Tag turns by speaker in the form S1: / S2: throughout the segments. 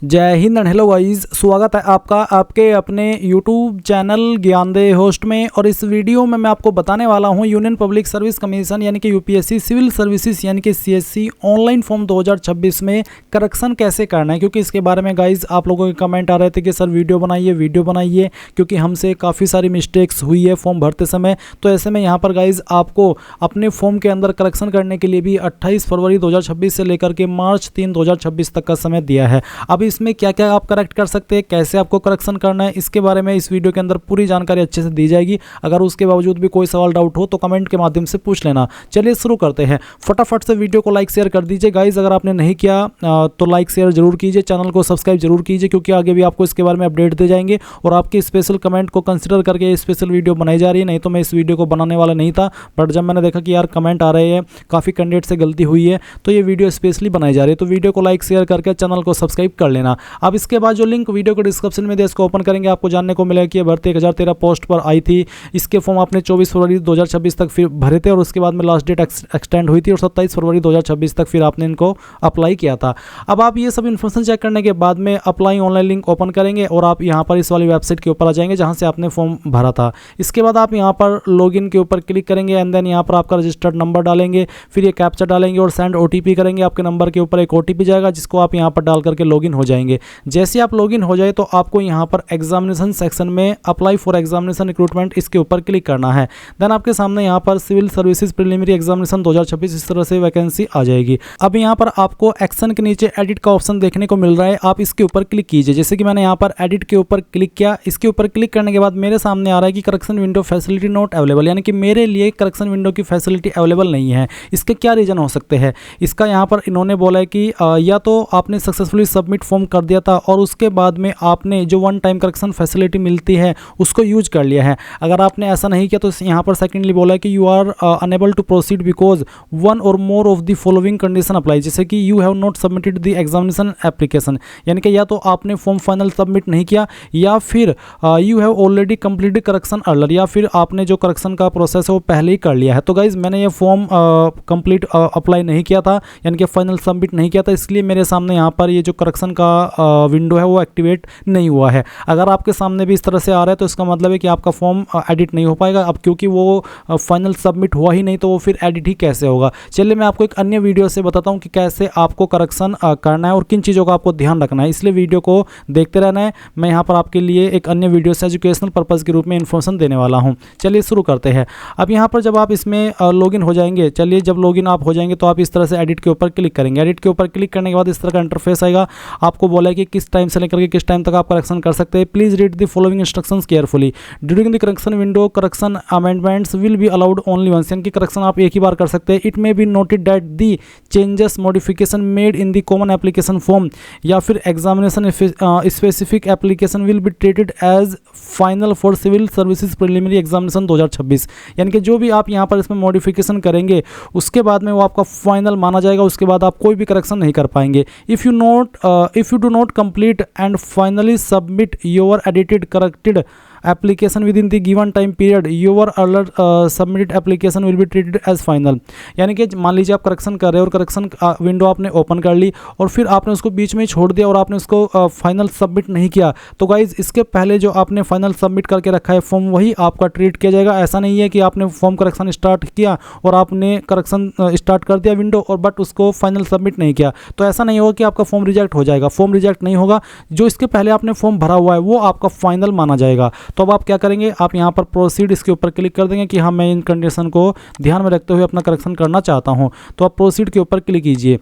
S1: जय Hind and hello guys, स्वागत है आपका आपके अपने यूट्यूब चैनल ज्ञानदेह होस्ट में। और इस वीडियो में मैं आपको बताने वाला हूं यूनियन पब्लिक सर्विस कमीशन यानी कि यूपीएससी सिविल सर्विसेज यानी कि सीएससी ऑनलाइन फॉर्म 2026 में करेक्शन कैसे करना है। क्योंकि इसके बारे में गाइस आप लोगों के कमेंट आ रहे थे कि सर वीडियो बनाइए क्योंकि हमसे काफ़ी सारी मिस्टेक्स हुई है फॉर्म भरते समय। तो ऐसे में यहाँ पर गाइज आपको अपने फॉर्म के अंदर करेक्शन करने के लिए भी 28 फरवरी 2026 से लेकर के मार्च 3 2026 तक का समय दिया है। अब इसमें क्या क्या आप करेक्ट कर सकते हैं, कैसे आपको करेक्शन करना है, इसके बारे में इस वीडियो के अंदर पूरी जानकारी अच्छे से दी जाएगी। अगर उसके बावजूद भी कोई सवाल डाउट हो तो कमेंट के माध्यम से पूछ लेना। चलिए शुरू करते हैं। फटाफट से वीडियो को लाइक शेयर कर दीजिए गाइज। अगर आपने नहीं किया तो लाइक शेयर जरूर कीजिए, चैनल को सब्सक्राइब जरूर कीजिए क्योंकि आगे भी आपको इसके बारे में अपडेट दे जाएंगे। और आपके स्पेशल कमेंट को कंसिडर करके स्पेशल वीडियो बनाई जा रही है, नहीं तो मैं इस वीडियो को बनाने वाला नहीं था। बट जब मैंने देखा कि यार कमेंट आ रहे हैं, काफ़ी कैंडिडेट से गलती हुई है, तो ये वीडियो स्पेशली बनाई जा रही है। तो वीडियो को लाइक शेयर करके चैनल को सब्सक्राइब कर लेना। अब इसके बाद जो लिंक वीडियो को डिस्क्रिप्शन में दे इसको ओपन करेंगे, आपको जानने को मिलेगा कि भर्ती 1013 पोस्ट पर आई थी। इसके फॉर्म आपने 24 फरवरी 2026 तक फिर भरे थे और उसके बाद में लास्ट डेट एक्सटेंड हुई थी और 27 फरवरी 2026 तक फिर आपने इनको अप्लाई किया था। अब आप ये सब इन्फॉर्मेशन चेक करने के बाद में अप्लाई ऑनलाइन लिंक ओपन करेंगे और आप यहाँ पर इस वाली वेबसाइट के ऊपर आ जाएंगे जहाँ से आपने फॉर्म भरा था। इसके बाद आप यहाँ पर लॉगिन के ऊपर क्लिक करेंगे एंड देन यहाँ पर आपका रजिस्टर्ड नंबर डालेंगे, फिर ये कैप्चा डालेंगे और सेंड ओटीपी करेंगे। आपके नंबर के ऊपर एक ओटीपी जाएगा जिसको आप यहाँ पर डाल करके लॉगिन हो जाएंगे। जैसे आप लॉगिन हो जाए तो आपको यहाँ पर एग्जामिनेशन सेक्शन में अप्लाई फॉर एग्जामिनेशन रिक्रूटमेंट इसके ऊपर क्लिक करना है। देन आपके सामने यहाँ पर सिविल सर्विसेज प्रीलिमिनरी एग्जामिनेशन 2026 इस तरह से वैकेंसी आ जाएगी। अब यहाँ पर आपको एक्शन के नीचे एडिट का ऑप्शन देखने को मिल रहा है, आप इसके ऊपर क्लिक कीजिए। जैसे कि मैंने यहाँ पर एडिट के ऊपर क्लिक किया। इसके ऊपर क्लिक करने के बाद मेरे सामने आ रहा है कि correction window facility not available, यानी कि मेरे लिए करेक्शन विंडो की फैसिलिटी अवेलेबल नहीं है। इसके क्या रीजन हो सकते हैं? इसका यहाँ पर इन्होंने बोला है कि या तो आपने सक्सेसफुली सबमिट फॉर्म कर दिया था और उसके बाद में आपने जो वन टाइम करेक्शन फैसिलिटी मिलती है उसको यूज कर लिया है। अगर आपने ऐसा नहीं किया तो यहाँ पर सेकेंडली बोला है कि you are unable to proceed because one or more of the following condition apply. जैसे कि you have not submitted the examination application, यानी कि या तो आपने फॉर्म फाइनल सबमिट नहीं किया या फिर you have already completed correction earlier, या फिर आपने जो करेक्शन का प्रोसेस है वो पहले ही कर लिया है। तो गाइज मैंने ये फॉर्म कंप्लीट अप्लाई नहीं किया था, यानी कि फाइनल सबमिट नहीं किया था, इसलिए मेरे सामने यहाँ पर ये जो करेक्शन का विंडो है वो एक्टिवेट नहीं हुआ है। अगर आपके सामने भी इस तरह से आ रहा है तो इसका मतलब है कि आपका फॉर्म एडिट नहीं हो पाएगा। अब क्योंकि वो फाइनल सबमिट हुआ ही नहीं तो वो फिर एडिट ही कैसे होगा। चलिए मैं आपको एक अन्य वीडियो से बताता हूँ कि कैसे आपको करेक्शन करना है और किन चीज़ों का आपको ध्यान रखना है, इसलिए वीडियो को देखते रहना है। मैं यहाँ पर आपके लिए एक अन्य वीडियो से एजुकेशनल पर्पज़ के रूप में इन्फॉर्मेशन देने वाला हूँ। चलिए शुरू करते हैं। अब यहाँ पर जब आप इसमें लॉगिन हो जाएंगे, चलिए जब लॉगिन आप हो जाएंगे तो आप इस तरह से एडिट के ऊपर क्लिक करेंगे। एडिट के ऊपर क्लिक करने के बाद इस तरह का इंटरफेस आएगा। आपको बोला है कि किस टाइम से लेकर के किस टाइम तक आप करेक्शन कर सकते हैं। Please read the following instructions carefully during the correction window. Correction amendments will be allowed only once, यानी कि करेक्शन आप एक ही बार कर सकते हैं। It may be noted that the changes modification made in the common application form या फिर examination specific application will be treated as final for civil services preliminary examination 2026, यानी कि जो भी आप यहाँ पर इसमें मॉडिफिकेशन करेंगे उसके बाद में वो आपका फाइनल माना जाएगा। उसके बाद आप कोई भी करेक्शन नहीं कर पाएंगे। If you do not complete and finally submit your edited corrected application within the given time period, your earlier submitted application will be treated as final। यानी कि मान लीजिए आप करेक्शन कर रहे हो और करेक्शन विंडो आपने ओपन कर ली और फिर आपने उसको बीच में छोड़ दिया और आपने उसको फाइनल सबमिट नहीं किया, तो गाइज इसके पहले जो आपने फाइनल सबमिट करके रखा है फॉर्म वही आपका ट्रीट किया जाएगा। ऐसा नहीं है कि आपने फॉर्म करेक्शन स्टार्ट किया और आपने करेक्शन स्टार्ट कर दिया विंडो और बट उसको फाइनल सबमिट नहीं किया, तो ऐसा नहीं होगा कि आपका फॉर्म रिजेक्ट हो जाएगा। फॉर्म रिजेक्ट नहीं होगा, जो इसके पहले आपने फॉर्म भरा हुआ है वो आपका फाइनल माना जाएगा। तो अब आप क्या करेंगे, आप यहाँ पर प्रोसीड इसके ऊपर क्लिक कर देंगे कि हाँ मैं इन कंडीशन को ध्यान में रखते हुए अपना करेक्शन करना चाहता हूँ। तो आप प्रोसीड के ऊपर क्लिक कीजिए।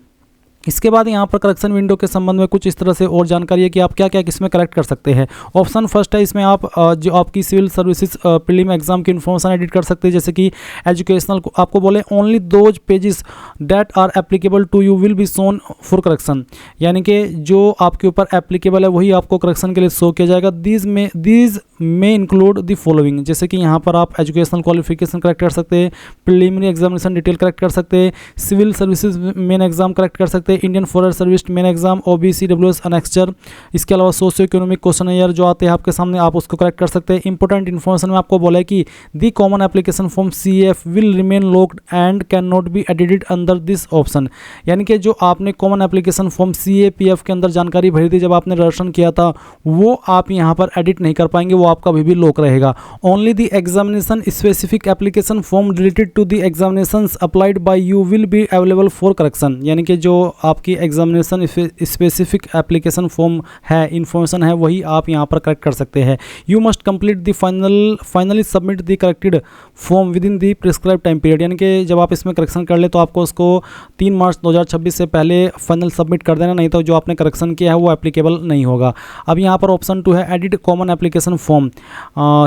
S1: इसके बाद यहाँ पर करेक्शन विंडो के संबंध में कुछ इस तरह से और जानकारी है कि आप क्या क्या किसमें करेक्ट कर सकते हैं। ऑप्शन फर्स्ट है, इसमें आप जो आपकी सिविल सर्विसेज प्रीलिम एग्जाम की इन्फॉर्मेशन एडिट कर सकते हैं। जैसे कि एजुकेशनल आपको बोले only those pages that are applicable to you will be shown for correction, यानी कि जो आपके ऊपर एप्लीकेबल है वही आपको करेक्शन के लिए शो किया जाएगा। दीज में इंक्लूड द फॉलोइंग, जैसे कि यहाँ पर आप एजुकेशनल क्वालिफिकेशन करेक्ट कर सकते हैं, प्रीलिमिनरी एग्जामिनेशन डिटेल करेक्ट कर सकते हैं, civil services main exam correct कर सकते हैं, हैं Indian forest service main exam, OBC WS annexure, इसके अलावा सोशियो इकोनॉमिक क्वेश्चन ईयर जो आते हैं आपके सामने, आप उसको करेक्ट कर सकते हैं। इंपॉर्टेंट इन्फॉर्मेशन में आपको बोला है कि the common application form CAF will remain locked and can not be edited under this option, यानी कि जो आपने कॉमन एप्लीकेशन फॉर्म CAPF के अंदर जानकारी भरी थी जब आपने रजिस्ट्रेशन किया था, वो आप यहाँ पर एडिट नहीं कर पाएंगे, वो आपका अभी भी लॉक रहेगा। Only the examination specific application form related to the examinations applied by you will be available for correction, यानी कि जो आपकी एग्जामिनेशन स्पेसिफिक एप्लीकेशन फॉर्म है, इन्फॉर्मेशन है, वही आप यहाँ पर करेक्ट कर सकते हैं। You must complete the finally submit the corrected form within the prescribe time period, यानी कि जब आप इसमें करेक्शन कर ले तो आपको उसको 3 मार्च 2026 से पहले फाइनल सबमिट कर देना, नहीं तो जो आपने करेक्शन किया है वो एप्लीकेबल नहीं होगा। अब यहाँ पर ऑप्शन 2 है edit common application form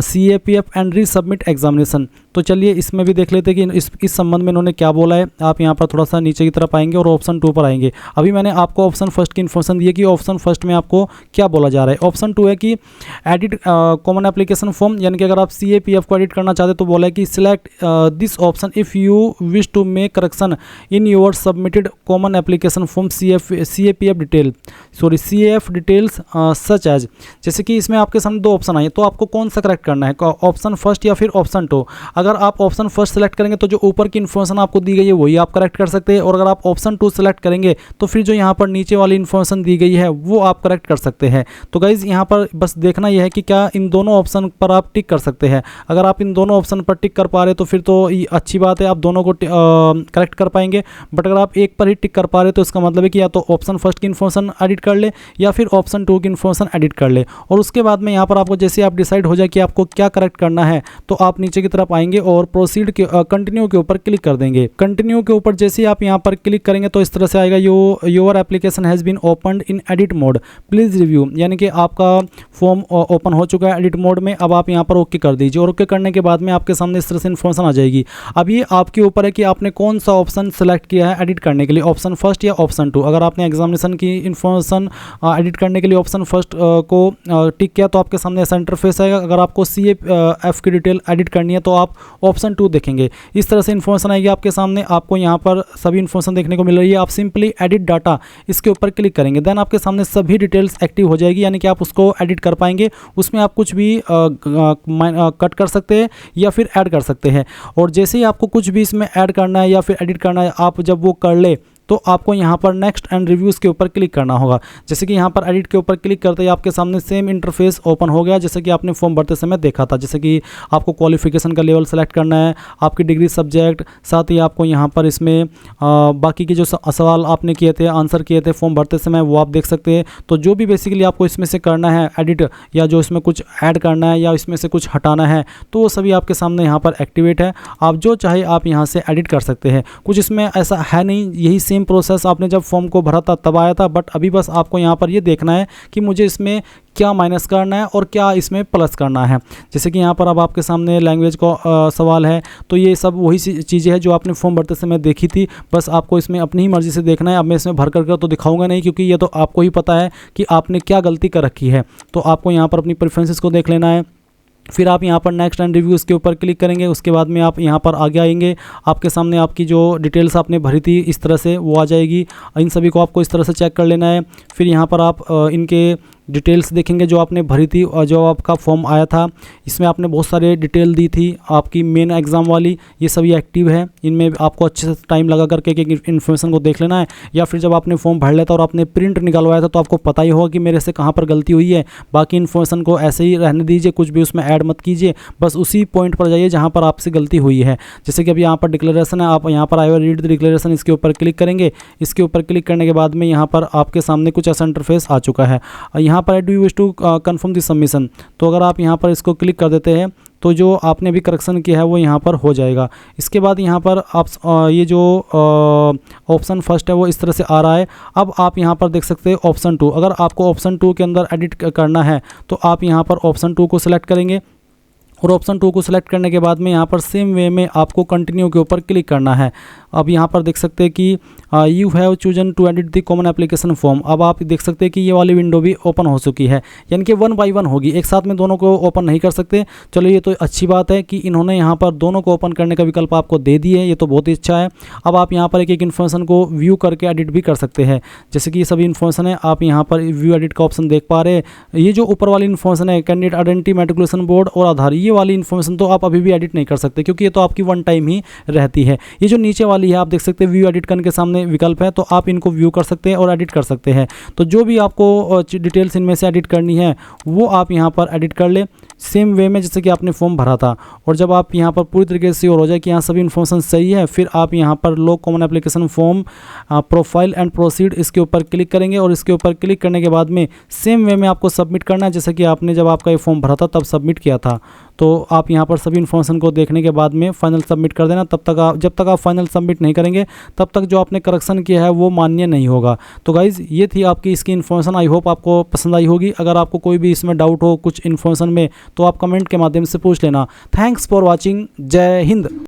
S1: CAPF and resubmit examination. तो चलिए इसमें भी देख लेते हैं कि इस संबंध में इन्होंने क्या बोला है। आप यहाँ पर थोड़ा सा नीचे की तरफ आएंगे और ऑप्शन 2 पर आएंगे। अभी मैंने आपको ऑप्शन फर्स्ट की इन्फॉर्मेशन दी है कि ऑप्शन फर्स्ट में आपको क्या बोला जा रहा है। ऑप्शन 2 है कि एडिट कॉमन एप्लीकेशन फॉर्म, यानी कि अगर आप CAPF को एडिट करना चाहते तो बोला है कि select this option if you wish to make correction in your submitted common application form CAF details such as, जैसे कि इसमें आपके सामने 2 ऑप्शन आए, तो आपको कौन सा करेक्ट करना है, ऑप्शन फर्स्ट या फिर ऑप्शन 2। अगर आप ऑप्शन फर्स्ट सेलेक्ट करेंगे तो जो ऊपर की इन्फॉर्मेशन आपको दी गई है वही आप करेक्ट कर सकते हैं, और अगर आप ऑप्शन 2 सेलेक्ट करेंगे तो फिर जो यहाँ पर नीचे वाली इन्फॉर्मेशन दी गई है वो आप करेक्ट कर सकते हैं। तो गाइज यहाँ पर बस देखना यह है कि क्या इन दोनों ऑप्शन पर आप टिक कर सकते हैं। अगर आप इन दोनों ऑप्शन पर टिक कर पा रहे तो फिर तो अच्छी बात है, आप दोनों को करेक्ट कर पाएंगे। बट अगर आप एक पर ही टिक कर पा रहे तो इसका मतलब है कि या तो ऑप्शन फर्स्ट की इन्फॉर्मेशन एडिट कर ले या फिर ऑप्शन 2 की इन्फॉर्मेशन एडिट कर ले, और उसके बाद में यहाँ पर आपको जैसे आप डिसाइड हो जाए कि आपको क्या करेक्ट करना है तो आप नीचे की तरफ आएंगे और प्रोसीड के कंटिन्यू के ऊपर क्लिक कर देंगे। कंटिन्यू के ऊपर जैसे आप यहाँ पर क्लिक करेंगे तो इस तरह से आएगा your application has been opened in edit mode please review, यानी कि आपका फॉर्म ओपन हो चुका है एडिट मोड में। अब आप यहाँ पर ओके कर दीजिए, और ओके करने के बाद में आपके सामने इस तरह से इन्फॉर्मेशन आ जाएगी। अब ये आपके ऊपर है कि आपने कौन सा ऑप्शन सेलेक्ट किया है एडिट करने के लिए, ऑप्शन फर्स्ट या ऑप्शन 2। अगर आपने एग्जामिनेशन की इन्फॉर्मेशन एडिट करने के लिए ऑप्शन फर्स्ट को टिक किया तो आपके सामने ऐसा इंटरफेस आएगा। अगर आपको CAF की डिटेल एडिट करनी है तो आप ऑप्शन 2 देखेंगे, इस तरह से इन्फॉर्मेशन आएगी आपके सामने। आपको यहाँ पर सभी इन्फॉर्मेशन देखने को मिल रही है। आप सिंपली एडिट डाटा इसके ऊपर क्लिक करेंगे, देन आपके सामने सभी डिटेल्स एक्टिव हो जाएगी, यानी कि आप उसको एडिट कर पाएंगे। उसमें आप कुछ भी कट कर सकते हैं या फिर ऐड कर सकते हैं, और जैसे ही आपको कुछ भी इसमें ऐड करना है या फिर एडिट करना है, आप जब वो कर ले तो आपको यहाँ पर नेक्स्ट एंड रिव्यूज़ के ऊपर क्लिक करना होगा। जैसे कि यहाँ पर एडिट के ऊपर क्लिक करते ही आपके सामने सेम इंटरफेस ओपन हो गया जैसे कि आपने फॉर्म भरते समय देखा था। जैसे कि आपको क्वालिफिकेशन का लेवल सेलेक्ट करना है, आपकी डिग्री सब्जेक्ट, साथ ही आपको यहाँ पर इसमें बाकी के जो सवाल आपने किए थे, आंसर किए थे फॉर्म भरते समय, वो आप देख सकते हैं। तो जो भी बेसिकली आपको इसमें से करना है एडिट, या जो इसमें कुछ ऐड करना है या इसमें से कुछ हटाना है, तो वो सभी आपके सामने यहाँ पर एक्टिवेट है। आप जो चाहे आप यहाँ से एडिट कर सकते हैं। कुछ इसमें ऐसा है नहीं, यही सेम प्रोसेस आपने जब फॉर्म को भरा था तब आया था, बट अभी बस आपको यहाँ पर ये देखना है कि मुझे इसमें क्या माइनस करना है और क्या इसमें प्लस करना है। जैसे कि यहाँ पर अब आपके सामने लैंग्वेज का सवाल है, तो ये सब वही चीज़ें हैं जो आपने फॉर्म भरते समय देखी थी, बस आपको इसमें अपनी ही मर्ज़ी से देखना है। अब मैं इसमें भर कर तो दिखाऊंगा नहीं, क्योंकि ये तो आपको ही पता है कि आपने क्या गलती कर रखी है। तो आपको यहाँ पर अपनी प्रेफरेंसेस को देख लेना है। फिर आप यहाँ पर नेक्स्ट एंड रिव्यूज़ के ऊपर क्लिक करेंगे, उसके बाद में आप यहाँ पर आगे आएंगे। आपके सामने आपकी जो डिटेल्स आपने भरी थी इस तरह से वो आ जाएगी। इन सभी को आपको इस तरह से चेक कर लेना है। फिर यहाँ पर आप इनके डिटेल्स देखेंगे जो आपने भरी थी और जो आपका फॉर्म आया था, इसमें आपने बहुत सारे डिटेल दी थी आपकी मेन एग्ज़ाम वाली, ये सभी एक्टिव है। इनमें आपको अच्छे से टाइम लगा करके इन्फॉर्मेशन को देख लेना है। या फिर जब आपने फॉर्म भर लिया था और आपने प्रिंट निकलवाया था तो आपको पता ही होगा कि मेरे से कहाँ पर गलती हुई है। बाकी इन्फॉर्मेशन को ऐसे ही रहने दीजिए, कुछ भी उसमें ऐड मत कीजिए, बस उसी पॉइंट पर जाइए जहाँ पर आपसे गलती हुई है। जैसे कि अभी यहाँ पर डिक्लेरेशन है, आप यहाँ पर आए हुए रीड द डिक्लेरेशन, इसके ऊपर क्लिक करेंगे। इसके ऊपर क्लिक करने के बाद में यहाँ पर आपके सामने कुछ ऐसा इंटरफेस आ चुका है। यहाँ पर do you wish to confirm the submission, तो अगर आप यहाँ पर इसको क्लिक कर देते हैं तो जो आपने भी करेक्शन किया है वो यहाँ पर हो जाएगा। इसके बाद यहाँ पर आप ये जो ऑप्शन फर्स्ट है वो इस तरह से आ रहा है। अब आप यहाँ पर देख सकते हैं ऑप्शन 2। अगर आपको ऑप्शन 2 के अंदर एडिट करना है तो आप यहाँ पर ऑप्शन 2 को सिलेक्ट करेंगे। और ऑप्शन 2 को सिलेक्ट करने के बाद में यहाँ पर सेम वे में आपको कंटिन्यू के ऊपर क्लिक करना है। अब यहाँ पर देख सकते हैं कि you have chosen to edit the common application form. अब आप देख सकते हैं कि ये वाली विंडो भी ओपन हो चुकी है, यानी कि 1 बाय 1 होगी, एक साथ में दोनों को ओपन नहीं कर सकते। चलो ये तो अच्छी बात है कि इन्होंने यहाँ पर दोनों को ओपन करने का विकल्प आपको दे दिए, ये तो बहुत ही अच्छा है। अब आप यहाँ पर एक एक इन्फॉर्मेशन को व्यू करके एडिट भी कर सकते हैं, जैसे कि ये सभी इन्फॉर्मेशन है आप यहाँ पर व्यू एडिट का ऑप्शन देख पा रहे हैं। ये जो ऊपर वाली इन्फॉर्मेशन है कैंडिडेट आइडेंटिटी, मैट्रिकुलेशन बोर्ड और आधार, ये वाली इन्फॉर्मेशन तो आप अभी भी एडिट नहीं कर सकते क्योंकि ये तो आपकी 1 टाइम ही रहती है। ये जो नीचे वाली है आप देख सकते हैं व्यू एडिट करने के सामने विकल्प है, तो आप इनको व्यू कर सकते हैं और एडिट कर सकते हैं। तो जो भी आपको डिटेल्स इनमें से एडिट करनी है वो आप यहाँ पर एडिट कर ले सेम वे में जैसे कि आपने फॉर्म भरा था। और जब आप यहाँ पर पूरी तरीके से और हो जाए कि यहाँ सभी इन्फॉर्मेशन सही है, फिर आप यहाँ पर log common application form profile and proceed इसके ऊपर क्लिक करेंगे। और इसके ऊपर क्लिक करने के बाद में सेम वे में आपको सबमिट करना है, जैसे कि आपने जब आपका ये फॉर्म भरा था तब सबमिट किया था। तो आप यहाँ पर सभी इन्फॉर्मेशन को देखने के बाद में फाइनल सबमिट कर देना। तब तक जब तक आप फाइनल सबमिट नहीं करेंगे तब तक जो आपने करेक्शन किया है वो मान्य नहीं होगा। तो गाइज़ ये थी आपकी इसकी इन्फॉर्मेशन, आई होप आपको पसंद आई होगी। अगर आपको कोई भी इसमें डाउट हो कुछ इन्फॉर्मेशन में तो आप कमेंट के माध्यम से पूछ लेना। थैंक्स फॉर वॉचिंग, जय हिंद।